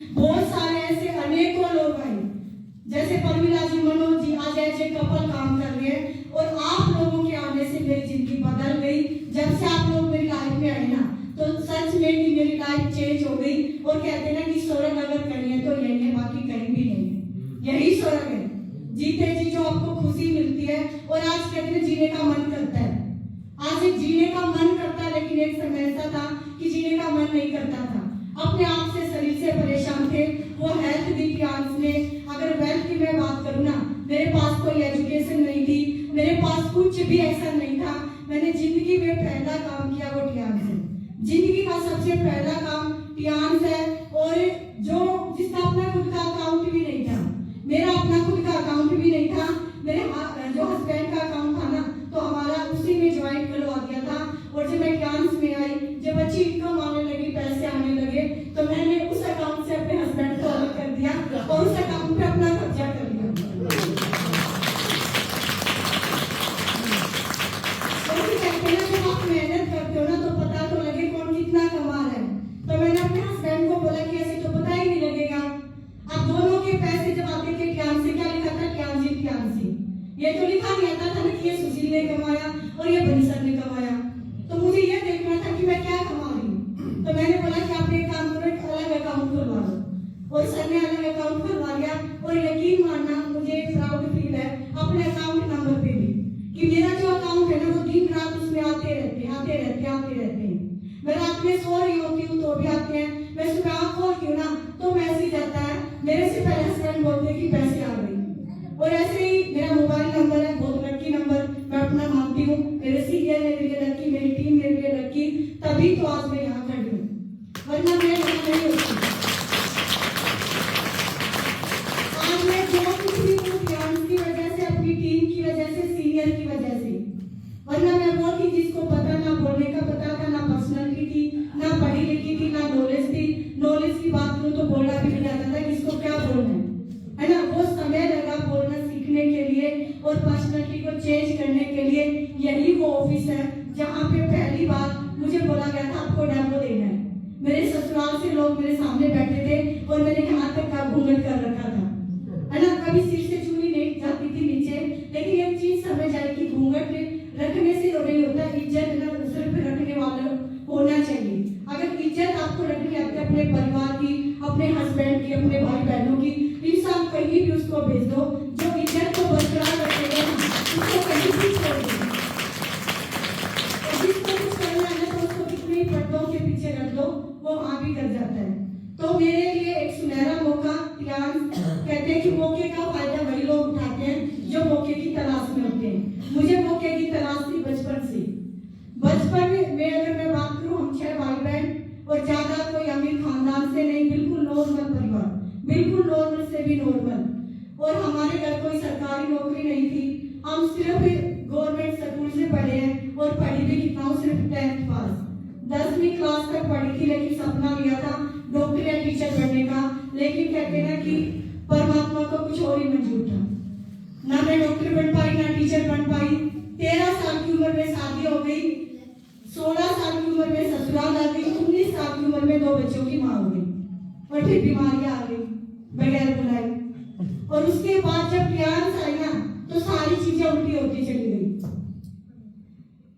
बहुत सारे ऐसे अनेकों लोग हैं, जैसे परमिला जी, मनोज जी, आज ऐसे कपल काम कर रहे हैं। और आप लोगों के आने से मेरी जिंदगी बदल गई। जब से आप लोग मेरी लाइफ में आए ना, तो सच में कि मेरी लाइफ चेंज हो गई। और कहते हैं ना कि स्वर्ग अगर कहीं है तो यही है, बाकी कहीं भी नहीं है। यही स्वर्ग है, जीते जी जो आपको खुशी मिलती है। और आज कहते हैं जीने का मन करता है, आज जीने का मन करता है। लेकिन एक समय ऐसा था कि जीने का मन नहीं करता था, अपने आप से शरीर से परेशान थे। वो हेल्थ दी प्रियांश ने। अगर वेल्थ की मैं बात करूँ ना, मेरे पास कोई एजुकेशन नहीं थी, मेरे पास कुछ भी ऐसा नहीं था। मैंने जिंदगी में पहला काम किया वो टियांस है। जिंदगी का सबसे पहला काम टियांस है। और जो जिसका अपना खुद का अकाउंट भी नहीं था, मेरा अपना खुद का अकाउंट भी नहीं था। मेरे जो हस्बैंड का अकाउंट था ना, तो हमारा उसी में ज्वाइन करवा दिया था। और जब मैं टियांस में आई, जब अच्छी इनकम आने लगी, पैसे आने लगे, तो मैंने उस अकाउंट से अपने हस्बैंड को अलग कर दिया और उस अकाउंट पे अपना कब्जा कर लिया। जब आप मेहनत करते हो ना, तो पता तो लगे कौन कितना कमा रहा है। तो मैंने अपने हस्बैंड को बोला कि ऐसे तो पता ही नहीं लगेगा। अब दोनों के पैसे जब आते थे, टियांस से क्या लिखा था, टियांस जी टियांस जी, ये तो लिखा नहीं आता था ना कि ये सुशील ने कमाया और ये बनीसर ने कमाया। तो मुझे ये देखना था कि मैं क्या कमा रही हूँ। तो मैंने बोला कि आप एक काम करो, एक अलग अकाउंट खुलवा लो। और सर ने अलग अकाउंट खुलवा लिया। और यकीन मानना, मुझे प्राउड फील है अपने अकाउंट नंबर पे भी, कि मेरा जो अकाउंट है ना, वो दिन रात उसमें आते रहते हैं। मैं रात में सो रही होती हूँ तो भी आते हैं, मैं सुबह आँख खोलती हूँ ना तो मैसेज आता है। मेरे से पहले हस्बैंड बोलते हैं कि पैसे आ गए। और ऐसे ही मेरा मोबाइल नंबर है, बहुत लकी नंबर, मैं अपना मानती हूँ। मेरे सीनियर मेरे लिए लकी, मेरी टीम मेरे लिए लकी, तभी तो आज मैं यहाँ खड़ी हूँ, वरना मैं यहाँ नहीं होती। आज मैं जो कुछ भी हूँ टियांस की वजह से, अपनी टीम की वजह से, सीनियर की वजह से। वरना मैं वो थी जिसको पता ना बोलने का पता था, ना पर्सनैलिटी थी, ना पढ़ी लिखी थी, ना नॉलेज थी। नॉलेज की बात करूँ तो बोलना भी नहीं आता था, किसको क्या बोलना है ना। वो समय लगा बोलना सीखने के लिए और पर्सनैलिटी को चेंज करने के लिए। यही वो ऑफिस है जहाँ पे पहली बार मुझे बोला गया था आपको डेमो देना है। मेरे ससुराल से लोग मेरे सामने बैठे थे और मैंने यहाँ तक का घूंघट कर रखा था, है ना। कभी सिर से चुनी नहीं जाती थी नीचे। लेकिन एक चीज समझ आई कि घूंघट रखने से नहीं होता, इज्जत सिर्फ रखने वाला होना चाहिए। अगर इज्जत आपको रखनी है अपने परिवार की, अपने हस्बैंड की, अपने भाई बहनों की, इंसान कहीं भी उसको भेज दो, जो इज्जत को बरकरार रखेगा उसको कहीं भी छोड़ दो। जिसको कुछ करना है तो उसको कितने पर्दों के पीछे रख दो, वो वहां भी कर जाता है। तो मेरे लिए एक सुनहरा मौका टियांस। कहते हैं कि मौके का फायदा वही लोग उठाते हैं जो मौके की तलाश में होते हैं। मुझे मौके की तलाश थी बचपन से। बचपन में अगर मैं बात करूं, हम 6 भाई बहन, और ज्यादा कोई अमीर खानदान से नहीं, बिल्कुल नॉर्मल परिवार, बिल्कुल नॉर्मल से भी नॉर्मल। और हमारे घर कोई सरकारी नौकरी नहीं थी, हम सिर्फ गवर्नमेंट स्कूल से पढ़े हैं। और पढ़ी भी कितना हूँ, सिर्फ 10th पास, 10वीं क्लास तक पढ़ी थी। लेकिन सपना लिया था डॉक्टर या टीचर बनने का। लेकिन कहते हैं कि परमात्मा को कुछ और ही मंजूर था, ना मैं डॉक्टर बन पाई, ना टीचर बन पाई। 13 साल की उम्र में शादी हो गई, 16 साल की उम्र में ससुराल आ गई, 19 साल की उम्र में 2 बच्चों की माँ हो गई। और फिर बीमारियां आ गई बगैर बुलाए। और उसके बाद जब टियांस आई ना, तो सारी चीजें उल्टी होती चली गई।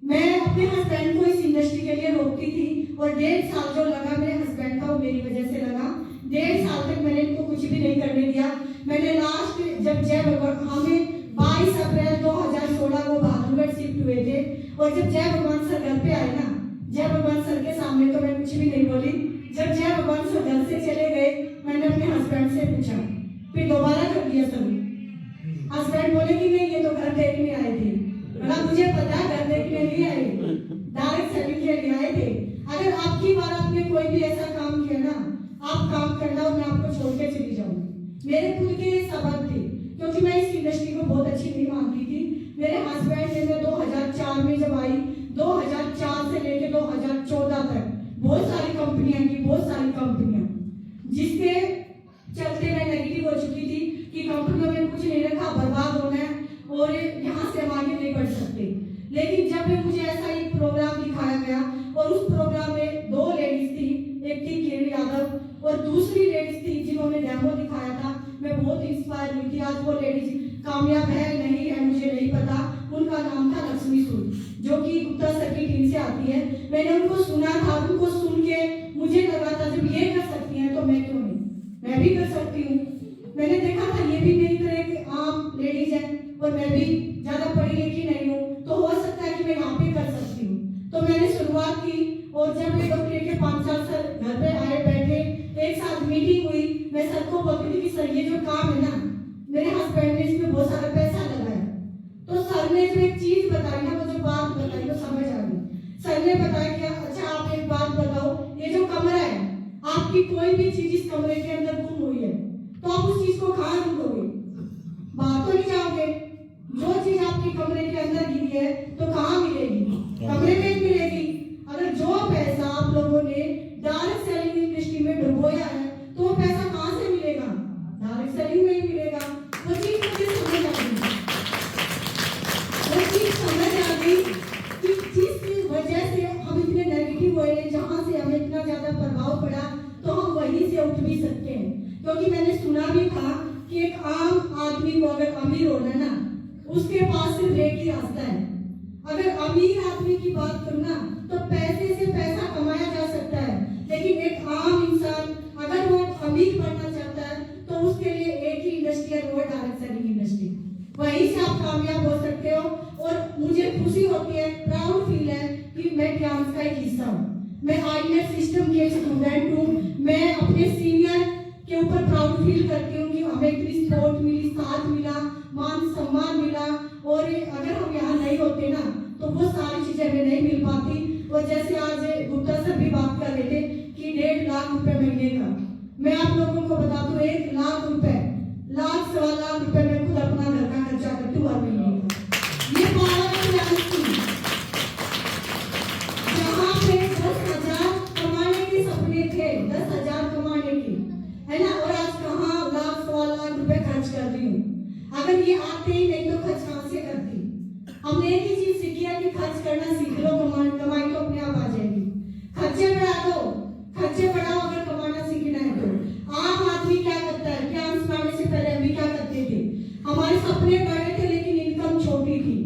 मैं अपने हस्बैंड को इस इंडस्ट्री के लिए रोकती थी। और 1.5 साल जो लगा मेरे हस्बैंड का, वो मेरी वजह से लगा। 1.5 साल तक मैंने इनको कुछ भी नहीं करने दिया। मैंने लास्ट जब जय भगवान, हमें 22 अप्रैल 2016 को बहादुरगढ़ शिफ्ट हुए थे। और जब जय भगवान सर घर पे आए ना, जय भगवान सर के सामने तो मैं कुछ भी नहीं बोली। जब जय भगवान सर घर से चले गए, मैंने अपने हस्बैंड से पूछा, फिर दोबारा कर दिया सर। हस्बैंड बोले कि नहीं, ये तो घर देखने आए थे। बोला मुझे पता घर देखने नहीं आए, डायरेक्ट सेलिंग के लिए आए थे। अगर आपकी बार आपने कोई भी ऐसा काम किया ना, आप काम करना और मैं आपको छोड़ के चली जाऊंगी। मेरे खुद के सबक थे, क्योंकि मैं इस इंडस्ट्री को बहुत अच्छी नहीं मानती थी। मेरे हस्बैंड ने, मैं 2004 में जब आई, 2004 से लेकर 2014 तक बहुत सारी कंपनियां की, बहुत सारी कंपनियां, जिसके चलते मैं नेगेटिव हो चुकी थी कि कंपनियों में कुछ नहीं रखा, बर्बाद होना है और यहाँ से हम आगे नहीं बढ़ सकते। लेकिन जब मुझे ऐसा एक प्रोग्राम दिखाया गया, और उस प्रोग्राम में 2 लेडीज थी, एक थी किरण यादव और दूसरी लेडीज थी उन्होंने डेमो दिखाया था, मैं बहुत इंस्पायर हुई थी। आज वो लेडीज कामयाब है नहीं है मुझे नहीं पता। उनका नाम था लक्ष्मी सूद, जो कि गुप्ता सर की टीम से आती है। मैंने उनको सुना था, उनको सुन के मुझे लगा था जब ये कर सकती हैं तो मैं क्यों नहीं, मैं भी कर सकती हूँ। मैंने देखा था ये भी मेरी तरह के आम लेडीज है और मैं भी ज्यादा पढ़ी लिखी नहीं हूँ, तो हो सकता है कि मैं यहाँ पे कर सकती हूँ। तो मैंने शुरुआत की और जब ये लोग लेके 5 साल सर घर पे आए, बैठे, एक साथ मीटिंग हुई, मैं सर को बोलती थी कि सर ये जो काम है ना, मेरे हस्बैंड ने इसमें बहुत सारा पैसा लगाया। तो सर ने जो एक चीज बताई ना, वो जो बात बताई तो समझ आ गई। सर ने बताया कि अच्छा आप एक बात बताओ, ये जो कमरा है, आपकी कोई भी चीज इस कमरे के अंदर गुम हुई है तो आप उस चीज को कहाँ ढूंढोगे? बाहर तो नहीं जाओगे। जो चीज आपके कमरे के अंदर गिरी है तो कहाँ मिलेगी? कमरे में ही मिलेगी। अगर जो पैसा आप लोगों ने डायरेक्ट सेलिंग इंडस्ट्री में डुबोया है तो वो पैसा कहाँ से मिलेगा? डायरेक्ट सेलिंग में ही मिलेगा। वो चीज मुझे समझ आ गई, वो चीज समझ आ गई कि जिस वजह से हम इतने नेगेटिव हुए, जहाँ से हमें इतना ज्यादा प्रभाव पड़ा, तो हम वहीं से उठ भी सकते हैं। क्योंकि मैंने सुना भी था कि एक आम आदमी को अगर अमीर होना ना, उसके पास सिर्फ एक ही रास्ता है। अगर अमीर आदमी की बात करूँ ना, तो पैसे से पैसा कमाया जा सकता है, लेकिन एक आम इंसान अगर वो अमीर बनना चाहता है तो उसके लिए एक ही इंडस्ट्री है, वो डायरेक्ट सेलिंग इंडस्ट्री। वहीं से आप कामयाब हो सकते हो। और मुझे खुशी होती है, प्राउड फील है कि मैं ट्रांस का एक हिस्सा हूँ। मैं आईनेट सिस्टम के स्टूडेंट हूँ। मैं अपने सीनियर के ऊपर प्राउड फील करती हूँ कि हमें इतनी सपोर्ट मिली, साथ मिला, मान सम्मान मिला। और अगर हम यहाँ नहीं होते ना तो वो सारी चीजें हमें नहीं मिल पाती। और जैसे आज गुप्ता सर भी बात कर रहे थे कि 1.5 लाख रुपए महीने का, मैं आप लोगों को बता दूं 1 लाख रुपए, लाख सवा लाख रुपए मैं खुद अपना घर का खर्चा करती हूँ हर महीने का। ये पावर है ट्रांस की। जहाँ पे 10,000 कमाने के सपने थे, 10,000 कमाने के, है ना, और आज कहाँ लाख सवा लाख रुपए खर्च कर रही हूँ। अगर ये आते ही नहीं तो खर्च कहाँ से करती? हमने एक ही चीज सीखी है कि खर्च करना सीख लो, कमाई तो अपने आप आ जाएगी। खर्चे बढ़ा दो, खर्चे बढ़ाओ अगर कमाना सीखना है तो। आम आदमी क्या करता है? क्या हम आने से पहले हम भी क्या करते थे? हमारे सपने बड़े थे लेकिन इनकम छोटी थी,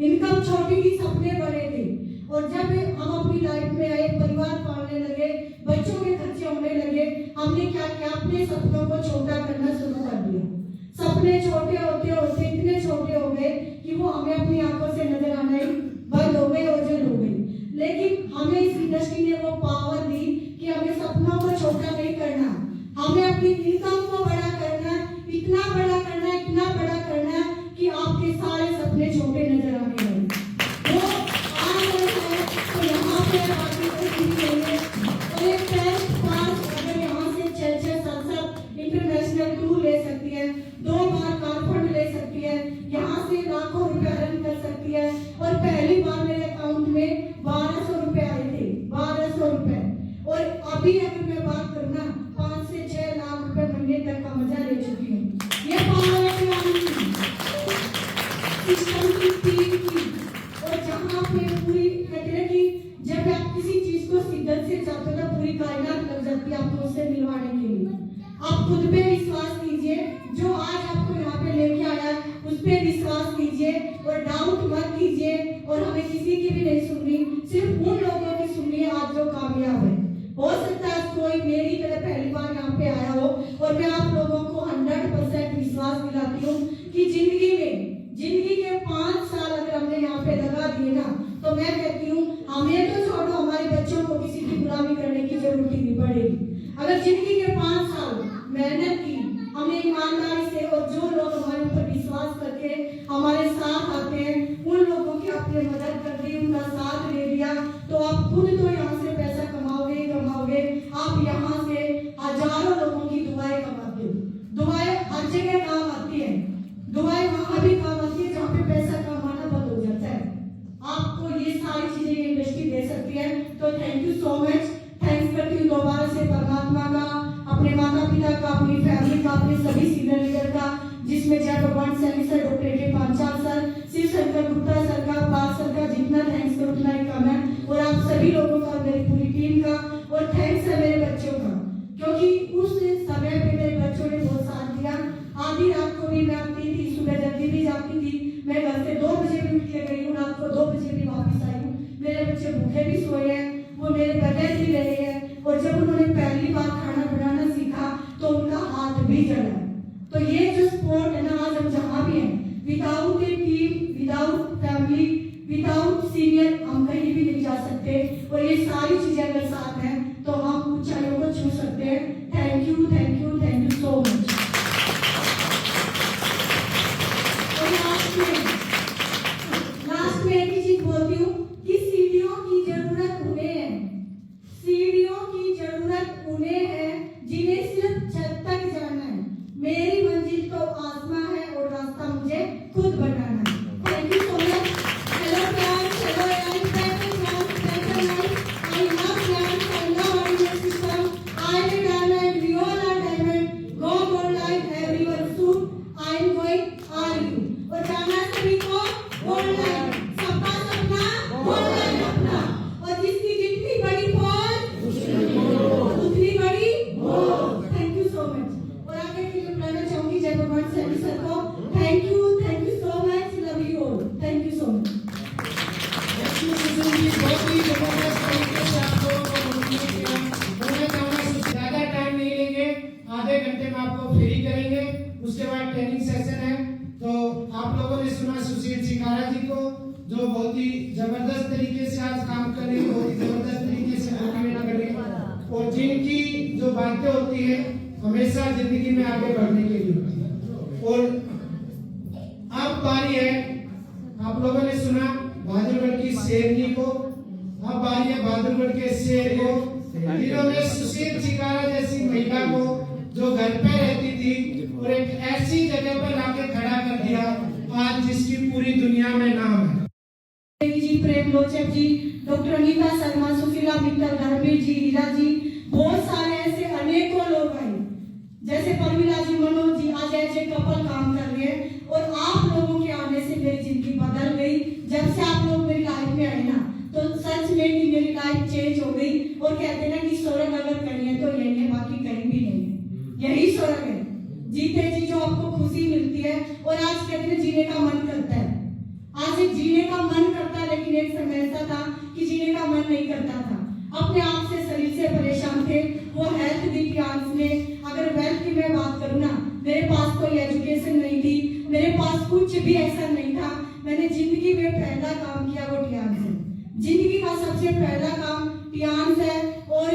इनकम छोटी थी, सपने बड़े थे। और जब हम अपनी लाइफ में आए, परिवार पालने लगे, बच्चों के खर्चे होने लगे, हमने क्या किया? अपने सपनों को छोटा करना शुरू कर दिया। सपने छोटे होते होते इतने छोटे हो गए कि वो हमें अपनी आंखों से नजर आना ही बंद हो गए, ओझल हो गई। लेकिन हमें इस इंडस्ट्री ने वो पावर दी कि हमें सपनों को छोटा नहीं करना, हमें अपनी इनकम को बड़ा करना, इतना बड़ा करना, इतना बड़ा करना कि आपके सारे सपने छोटे नजर आने लगे। वो आ गए हैं तो यहाँ पे बाकी कोई नहीं है। और एक 10th पास अगर यहाँ से 6-6 7-7 इंटरनेशनल टूर ले सकती है, 2 बार कार फंड ले सकती है, यहाँ से लाखों रुपए अर्न कर सकती है। और पहली बार मेरे अकाउंट में 1200 रुपए आए थे, 1200 रुपए। और अभी अगर मैं बात करूँ ना, 5 से 6 लाख रुपए महीने तक का मजा ले चुकी हूँ। ये पावर है सिस्टम की, टीम की। और जहाँ पे पूरी कहते हैं कि जब आप किसी चीज को शिद्दत से चाहते हो तो पूरी कायनात लग जाती है आपको उससे मिलवाने के लिए। आप खुद पे विश्वास कीजिए, जो आज आपको यहाँ पे लेके आया है उस पे विश्वास कीजिए और डाउट मत कीजिए। और हमें किसी की भी नहीं सुननी, सिर्फ उन लोगों की सुननी है आज जो कामयाब है। हो सकता है कोई मेरी तरह पहली बार यहाँ पे आया हो, और मैं आप लोगों को 100% विश्वास दिलाती हूँ कि जिंदगी के 5 साल अगर हमने यहाँ पे लगा दिए ना, तो मैं कहती हूँ हमें तो छोड़ो, हमारे बच्चों को किसी की गुलामी करने की जरूरत ही नहीं पड़ेगी। अगर जिंदगी के 5 साल मेहनत की, हमने ईमानदारी से, और जो लोग हमारे ऊपर विश्वास करके हमारे साथ आते हैं उन लोगों की आपने मदद कर दी, उनका साथ ले दिया, तो आप खुद तो यहाँ से पैसा कमाओगे ही कमाओगे। आप यहाँ से हजारों लोगों की दुआएं कमाते हो। दुआएं हर जगह काम आती है, दुआएं वहां भी काम आती है जहाँ पे पैसा कमाना बंद हो जाता है। आपको ये सारी चीजें ये इंडस्ट्री दे सकती है। तो thank you so much. Thanks करती हूँ दोबारा से परमात्मा का, अपने माता पिता का, अपनी फैमिली का, अपने सभी सीनियर लीडर का, जिसमें जय भगवान सैनी सर, डॉक्टर ए.के. पांचाल सर, शिव शंकर गुप्ता सर का, पाल सर का, जितना थैंक्स करो उतना ही कम है। और आप सभी लोगों का, मेरी पूरी टीम का, और थैंक्स है मेरे बच्चों का, क्योंकि उस समय पे मेरे भी जड़ा है। तो ये जो स्पोर्ट है ना, आज हम जहाँ भी हैं, विदाउट ए team, without family, without senior हम कहीं भी नहीं जा सकते। और ये सारी चीजें अगर साथ हैं तो हम ऊंचाइयों को छू सकते हैं। Thank you, thank you, thank you so much. और लास्ट में एक ही चीज बोलती हूँ कि सीढ़ियों की जरूरत उन्हें है, सीढ़ियों की जरूरत उन्हें है जिन्हें सिर्फ छत तक जाना है। मेरी मंजिल तो आसमां है और रास्ता मुझे खुद बनाना है। Thank you so much. Hello friends, hello and I love plants, I love animal system. I am a diamond, we all are diamond. Go for life, everyone soon. I am going, are you? और जाना सभी को goal line, सबका सपना goal line अपना। और जिसकी जितनी बड़ी फौज उतनी बड़ी भोज। Thank you so much. और आगे के लिए बुलाना चाहूंगी जय भगवान सैनी सर को। Thank you so much, love you all. Thank you so much. बहुत ही जबरदस्त तरीके से आप लोगों को मोटिवेट किया। मैं चाहूंगा ज्यादा टाइम नहीं लेंगे, आधे घंटे में आपको फ्री करेंगे, उसके बाद ट्रेनिंग सेशन है। तो आप लोगों ने सुना सुशील चिकारा जी को, जो बहुत ही जबरदस्त तरीके से आज काम कर रही है, बहुत ही जबरदस्त तरीके से मोटिवेट कर रही है, और जिनकी जो बातें होती है हमेशा जिंदगी में आगे बढ़ने के लिए होती है। और अब बारी है, आप लोगों ने सुना बहादुरगढ़ की शेरनी को, अब बारी है बहादुरगढ़ के शेर को, जिन्होंने सुशील चिकारा जैसी महिला को जो घर पे रहती थी और एक ऐसी जगह पर लाके खड़ा कर दिया आज जिसकी पूरी दुनिया में नाम है। जी, प्रेम लोचक जी, डॉक्टर अनीता शर्मा, सुशीला मित्तल, धर्मवीर जी, हीरा जी, बहुत सारे ऐसे अनेकों लोग हैं, जैसे परमिला जी, मनोज जी, आज ऐसे कपल काम कर रहे हैं। और आप लोगों के आने से मेरी जिंदगी बदल गई। जब से आप लोग मेरी लाइफ में आए ना, तो सच में कि मेरी लाइफ चेंज हो गई। और कहते हैं ना कि स्वर्ग अगर कहीं है तो यही है, बाकी कहीं भी नहीं है। यही स्वर्ग है, जीते जी जो आपको खुशी मिलती है। और आज कहते हैं जीने का मन करता है, आज एक जीने का मन करता है, लेकिन एक समय ऐसा था कि जीने का मन नहीं करता था। अपने आप से, शरीर से परेशान थे। वो हेल्थ दी प्लान्स में, अगर वेल्थ की मैं बात करूँ ना, मेरे पास कोई एजुकेशन नहीं थी, मेरे पास कुछ भी ऐसा नहीं था। मैंने जिंदगी में पहला काम किया वो टियान्स है, जिंदगी का सबसे पहला काम टियान्स है। और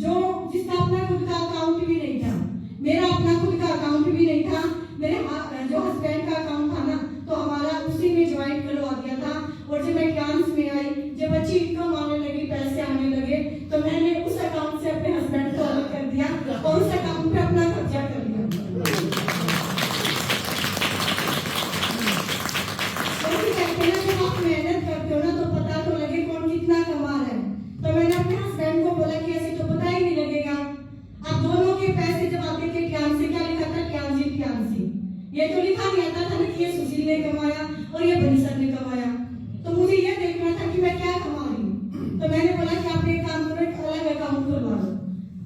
जो जिसका अपना खुद का अकाउंट भी नहीं था, मेरा अपना खुद का अकाउंट भी नहीं था, मेरे जो हस्बैंड का अकाउंट था ना, तो हमारा उसी में ज्वाइन करवा दिया था। और जब मैं टियान्स में आई, जब अच्छी इनकम आने लगी, पैसे आने लगे, तो मैंने उस अकाउंट से अपने हस्बैंड को अलग कर दिया और उस अकाउंट पे अपना कब्जा कर लिया। जब आप मेहनत करते हो ना, तो पता तो लगे कौन कितना कमा रहा है। तो मैंने अपने हस्बैंड को बोला कि ऐसे तो पता ही नहीं लगेगा। अब दोनों के पैसे जब आते थे, टियान्स से क्या लिखा था, टियान्सी टियान्सी, ये तो लिखा नहीं आता था ना कि ये सुशील ने कमाया और ये बनीसर ने कमाया। तो मुझे ये देखना था कि मैं क्या कमा रही हूँ। तो मैंने बोला कि आप एक काम करो, एक अलग अकाउंट खुलवा लो।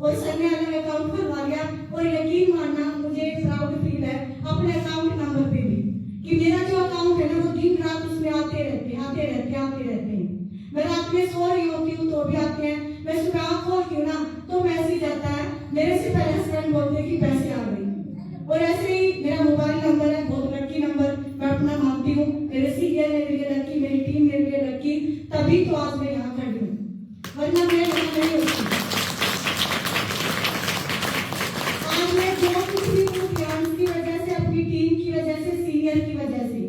और सर ने अलग अकाउंट खुलवा लिया। और यकीन मानना, मुझे प्राउड फील है अपने अकाउंट नंबर पे भी, कि मेरा जो अकाउंट है ना, वो दिन रात उसमें आते रहते हैं। मैं रात में सो रही होती हूँ तो भी आते हैं, मैं सुबह आँख खोलती हूँ ना तो मैसेज आता है। मेरे से पहले हस्बैंड बोलते हैं कि पैसे आ गए। और ऐसे ही मेरा मोबाइल नंबर है, बहुत लकी नंबर, मैं अपना मानती हूँ। मेरे सीनियर मेरे लिए लकी, मेरी टीम मेरे लिए लकी, तभी तो आज मैं यहाँ खड़ी हूँ, वरना मैं यहाँ नहीं होती। आज मैं जो कुछ भी हूँ टियान्स की वजह से, अपनी टीम की वजह से, सीनियर की वजह से।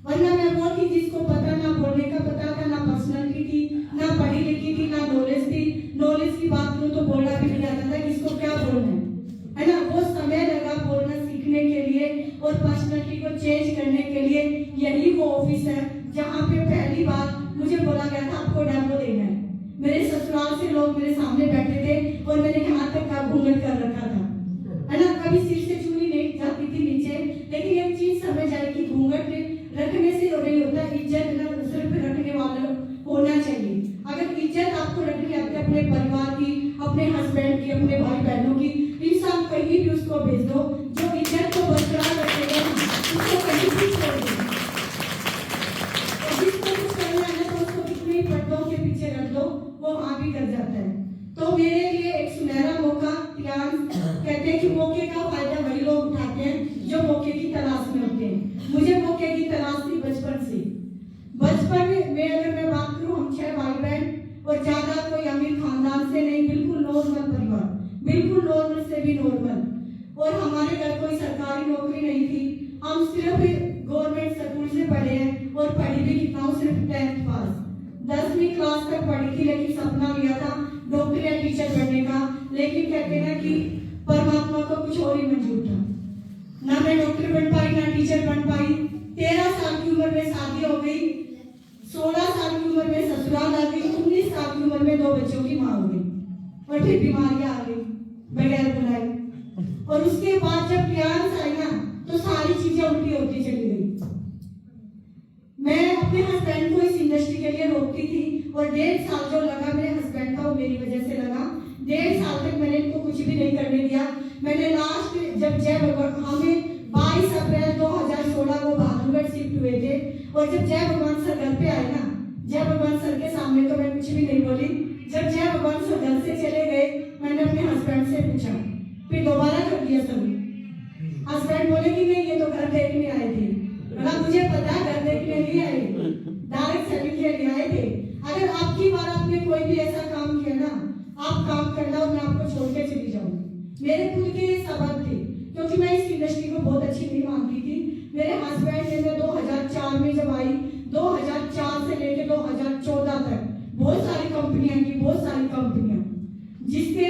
वरना मैं वो थी जिसको पता ना बोलने का पता था, ना पर्सनालिटी थी, ना पढ़ी लिखी थी, ना नॉलेज थी। नॉलेज की बात करूँ तो बोलना भी नहीं आता था, किसको क्या बोलना है ना। वो समय लगा बोलना सीखने के लिए और पर्सनालिटी को चेंज करने के लिए। यही वो ऑफिस है जहाँ पे पहली बार मुझे बोला गया था आपको डेमो देना है। मेरे ससुराल से लोग मेरे सामने बैठे थे और मैंने यहाँ तक का घूंघट कर रखा था, है ना। कभी सिर से चुनी नहीं जाती थी नीचे। लेकिन एक चीज समझ आई कि घूंघट रखने से नहीं होता, इज्जत ना सिर्फ रखने वाला होना चाहिए। अगर इज्जत आपको रखनी है अपने परिवार की, अपने हस्बैंड की, अपने भाई बहनों की, इंसान कहीं भी उसको भेज दो, जो इज्जत को बरकरार रखेगा उसको कहीं भी छोड़ दो। और जिसको कुछ करना है तो उसको कितने पर्दों के पीछे रख दो, वो वहां भी कर जाता है। तो मेरे लिए एक सुनहरा मौका, टियान्स कहते हैं कि मौके का फायदा वही लोग और हमारे घर कोई सरकारी नौकरी नहीं थी। हम सिर्फ गवर्नमेंट स्कूल से पढ़े हैं और पढ़ी भी कितना हूँ, सिर्फ 10th पास, 10वीं क्लास तक पढ़ी थी। लेकिन सपना लिया था डॉक्टर या टीचर बनने का, लेकिन कहते हैं ना कि परमात्मा को कुछ और ही मंजूर था। ना मैं डॉक्टर बन पाई ना टीचर बन पाई। 13 साल की उम्र में शादी हो गई, 16 साल की उम्र में ससुराल आ गई, 19 साल की उम्र में 2 बच्चों की माँ हो गई और फिर बीमारियां आ गई बगैर बुलाए। और उसके बाद जब क्लियरेंस आई ना तो सारी चीजें उल्टी होती चली गई। मैं अपने हस्बैंड को इस इंडस्ट्री के लिए रोकती थी और 1.5 साल जो लगा मेरे हस्बैंड का वो मेरी वजह से लगा। 1.5 साल तक मैंने इनको कुछ भी नहीं करने दिया। मैंने लास्ट जब जय भगवान हमें 22 अप्रैल 2016 को बहादुरगढ़ शिफ्ट हुए थे और जब जय भगवान सर घर पे आए ना, जय भगवान सर के सामने तो मैं कुछ भी नहीं बोली। जब जय भगवान सर घर से चले गए मैंने अपने हस्बैंड से पूछा, फिर दोबारा कर दिया सभी। हस्बैंड बोले कि नहीं ये तो घर देखने आए थे। मतलब मुझे पता है घर देखने नहीं आए, डायरेक्ट सेलिंग के लिए आए थे। अगर आपकी बार आपने कोई भी ऐसा काम किया ना, आप काम करना और मैं आपको छोड़ के चली जाऊंगी। मेरे खुद के ये सबक थे क्योंकि मैं इस इंडस्ट्री को बहुत अच्छी नहीं मानती थी। मेरे हस्बैंड ने मैं 2004 में जब आई, 2004 से लेकर 2014 तक बहुत सारी कंपनियां की, बहुत सारी कंपनियां, जिसके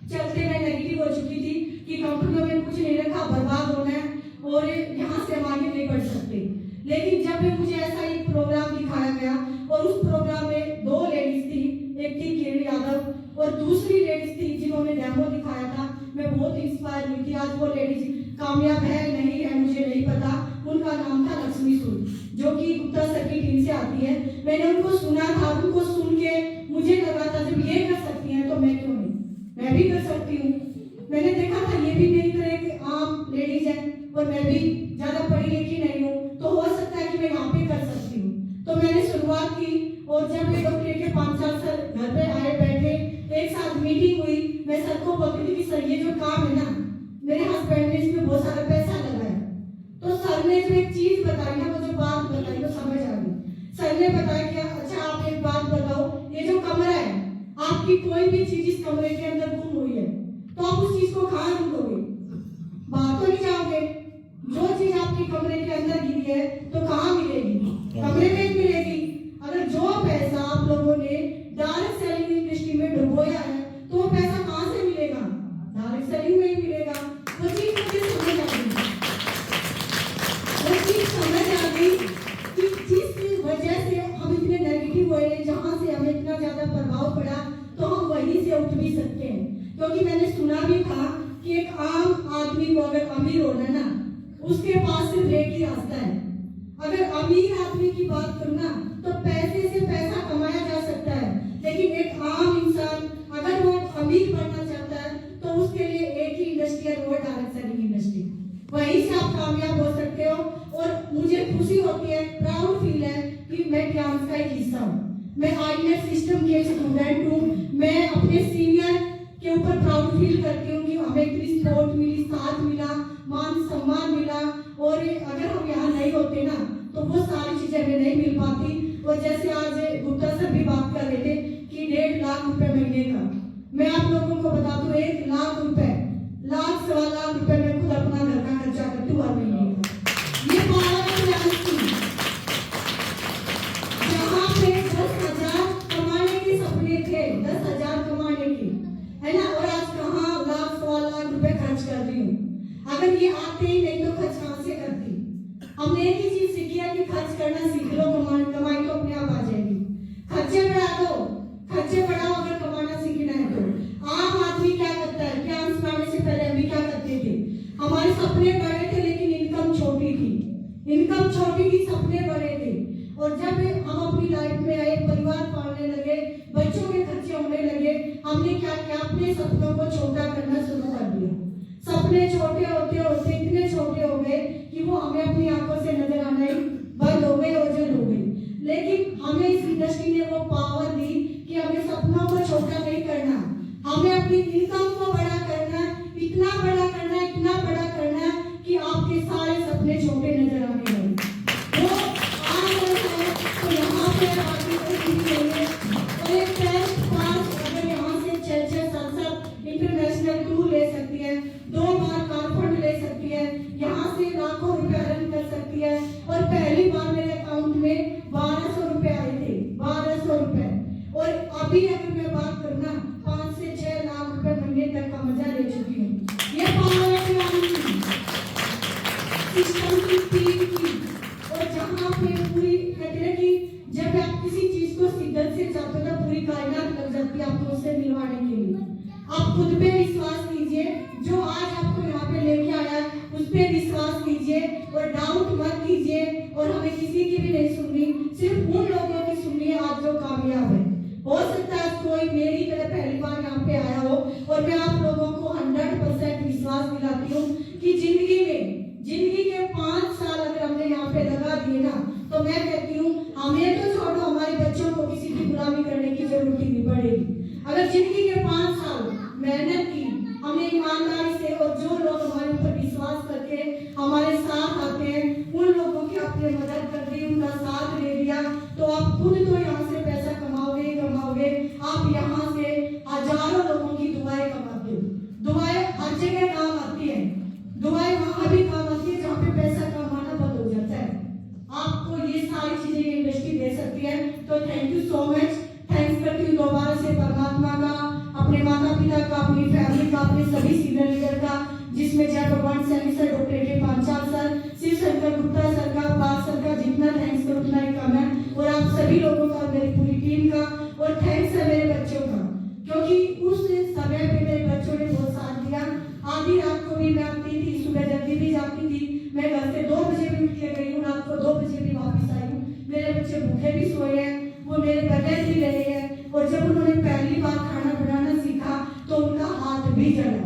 चलते मैं नेगेटिव हो चुकी थी कि कंपनियों में कुछ नहीं रखा, बर्बाद होना है और यहाँ से हम आगे नहीं बढ़ सकते। लेकिन जब भी मुझे ऐसा एक प्रोग्राम दिखाया गया और उस प्रोग्राम में 2 लेडीज थी, एक थी किरण यादव और दूसरी लेडीज थी जिन्होंने डेमो दिखाया था, मैं बहुत इंस्पायर हुई थी। आज वो लेडीज कामयाब है नहीं है मुझे नहीं पता। उनका नाम था लक्ष्मी सूद, जो कि गुप्ता सर की टीम से आती है। मैंने उनको सुना था, उनको सुन के मुझे लगा था जब ये कर सकती हैं तो मैं क्यों नहीं, मैं भी कर सकती हूँ। मैंने देखा था ये भी मेरी तरह एक आम लेडीज है और मैं भी ज्यादा पढ़ी लिखी नहीं हूँ, तो हो सकता है कि मैं यहाँ पे कर सकती हूँ। तो मैंने शुरुआत की और जब मैं डॉक्टर के 5 साल सर घर पे आए, बैठे, एक साथ मीटिंग हुई, मैं सर को बोलती थी कि सर ये जो काम है ना, मेरे हस्बैंड ने इसमें बहुत सारा पैसा लगाया। तो सर ने जो एक चीज बताई ना, वो जो बात बताई तो समझ आ गई। सर ने बताया कि अच्छा आप एक बात बताओ, ये जो कमरा है, आपकी कोई भी चीज इस कमरे के अंदर गुम हुई है तो आप उस चीज को कहाँ ढूंढोगे? बाहर तो नहीं जाओगे। जो चीज आपके कमरे के अंदर गिरी है तो कहाँ मिलेगी? कमरे में ही मिलेगी। अगर जो पैसा आप लोगों ने डायरेक्ट सेलिंग इंडस्ट्री में डुबोया है तो वो पैसा कहाँ से मिलेगा? डायरेक्ट सेलिंग में ही मिलेगा। वो चीज मुझे समझ आ गई, वो चीज समझ आ गई कि जिस वजह से हम इतने नेगेटिव हुए, जहाँ से हमें इतना ज्यादा प्रभाव पड़ा, तो हम वहीं से उठ भी सकते हैं। क्योंकि मैंने सुना भी था कि एक आम आदमी को अगर अमीर होना ना, उसके पास सिर्फ एक ही रास्ता है। अगर अमीर आदमी की बात करूँ ना तो पैसे से पैसा कमाया जा सकता है, लेकिन एक आम इंसान अगर वो अमीर बनना चाहता है तो उसके लिए एक ही इंडस्ट्री है, वो डायरेक्ट सेलिंग इंडस्ट्री। वहीं से आप कामयाब हो सकते हो। और मुझे खुशी होती है, प्राउड फील है कि मैं क्लास का एक हिस्सा हूँ। मैं आईनेट सिस्टम के स्टूडेंट हूँ। मैं अपने सीनियर के ऊपर प्राउड फील करती हूँ कि हमें इतनी सपोर्ट मिली, साथ मिला, मान सम्मान मिला। और अगर हम यहाँ नहीं होते ना तो वो सारी चीजें हमें नहीं मिल पाती। और जैसे आज गुप्ता सर भी बात कर रहे थे कि 1.5 लाख रुपए महीने का, मैं आप लोगों को बता दूं 1 लाख रुपए, लाख 1.25 लाख रुपए मैं खुद अपना घर का खर्चा करती हूँ हर महीने का। ये पावर जहाँ पे 10,000 कमाने के सपने थे, 10,000 कमाने के, है ना, और आज कहाँ लाख 1.25 लाख रुपए खर्च कर रही हूँ। अगर ये आते ही नहीं तो खर्च कहाँ से करती? हमने एक ही चीज सीखी है कि खर्च करना सीख लो, कमाई तो अपने आप आ जाएगी। खर्चे बढ़ा दो, खर्चे बढ़ाओ अगर कमाना सीखना है तो। आम आदमी क्या करता है? क्लास में आने से पहले हम भी क्या करते थे? हमारे सपने बड़े थे लेकिन इनकम छोटी थी, इनकम छोटी थी, सपने बड़े थे। और जब हम अपनी लाइफ में आए, परिवार पालने लगे, बच्चों के खर्चे होने लगे, हमने क्या किया? अपने सपनों को छोटा करना शुरू कर दिया। सपने छोटे होते होते इतने छोटे हो गए कि वो हमें अपनी आंखों से नजर आना ही बंद हो गए, ओझल हो गई। लेकिन हमें इस इंडस्ट्री ने वो पावर दी कि हमें सपनों को छोटा नहीं करना, हमें अपनी इनकम को बड़ा करना, इतना बड़ा करना, इतना बड़ा करना कि आपके सारे सपने छोटे नजर आने लगे। वो आ गए तो यहाँ पे बाकी कोई नहीं है। और एक 10th पास अगर यहाँ से 6-6, 7-7 इंटरनेशनल टूर ले सकती है, 2 बार सिस्टम की टीम की, और जहाँ पे पूरी कहते हैं कि जब आप किसी चीज को शिद्दत से चाहते हो तो पूरी कायनात लग जाती है आपको उससे मिलवाने के लिए। आप खुद पे विश्वास कीजिए, जो आज आपको यहाँ पे लेके आया है उस पे विश्वास कीजिए और डाउट मत कीजिए, और हमें किसी की भी नहीं सुननी, सिर्फ उन लोगों की सुननी है आज जो कामयाब है। हो सकता है कोई मेरी तरह पहली बार यहाँ पे आया हो, और मैं आप लोगों को 100% विश्वास दिलाती हूँ कि जिंदगी के 5 साल अगर हमने यहाँ पे लगा दिए ना, तो मैं कहती हूँ हमें तो छोड़ो, हमारे बच्चों को किसी की गुलामी करने की जरूरत ही नहीं पड़ेगी। अगर जिंदगी के 5 साल मेहनत की हमने ईमानदारी से, और जो लोग हमारे ऊपर विश्वास करके हमारे साथ आते हैं उन लोगों की आपने मदद कर दी, उनका साथ दे दिया, तो आप खुद तो यहाँ से पैसा कमाओगे। आप यहाँ से हजारों लोगों की दुआएं कमाते हो। दुआएं हर जगह काम आती है, दुआएं वहां भी काम आती है जहाँ पे पैसा कमाना बंद हो जाता है। आपको ये सारी चीजें ये इंडस्ट्री दे सकती है। तो thank you so much. Thanks करती हूँ दोबारा से परमात्मा का, अपने माता पिता का, अपनी फैमिली का, अपने सभी सीनियर लीडर का, जिसमें Jai Bhagwan Saini sir, doctor A Panchal sir, Shiv Shankar Gupta sir का, पाल सर का, जितना थैंक्स करो उतना ही कम है। और आप सभी लोगों का, मेरी पूरी टीम का, और थैंक्स है मेरे बच्चों का, क्योंकि उस समय पे मेरे बच्चों ने बहुत साथ दिया। आधी रात को भी मैं आती थी, सुबह जल्दी भी जाती थी, मैं घर से 2 बजे भी उठ के गई हूँ, रात को 2 बजे भी वापस आई हूँ। मेरे बच्चे भूखे भी सोए हैं, वो मेरे बगैर ही रहे हैं, और जब उन्होंने पहली बार खाना बनाना सीखा तो उनका हाथ भी जला।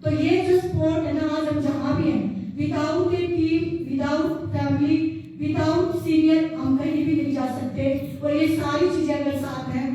तो ये जो स्पोर्ट है ना, आज हम जहाँ भी हैं, विदाउट ए team, without family, without senior हम कहीं भी नहीं जा सकते। और ये सारी चीजें अगर साथ हैं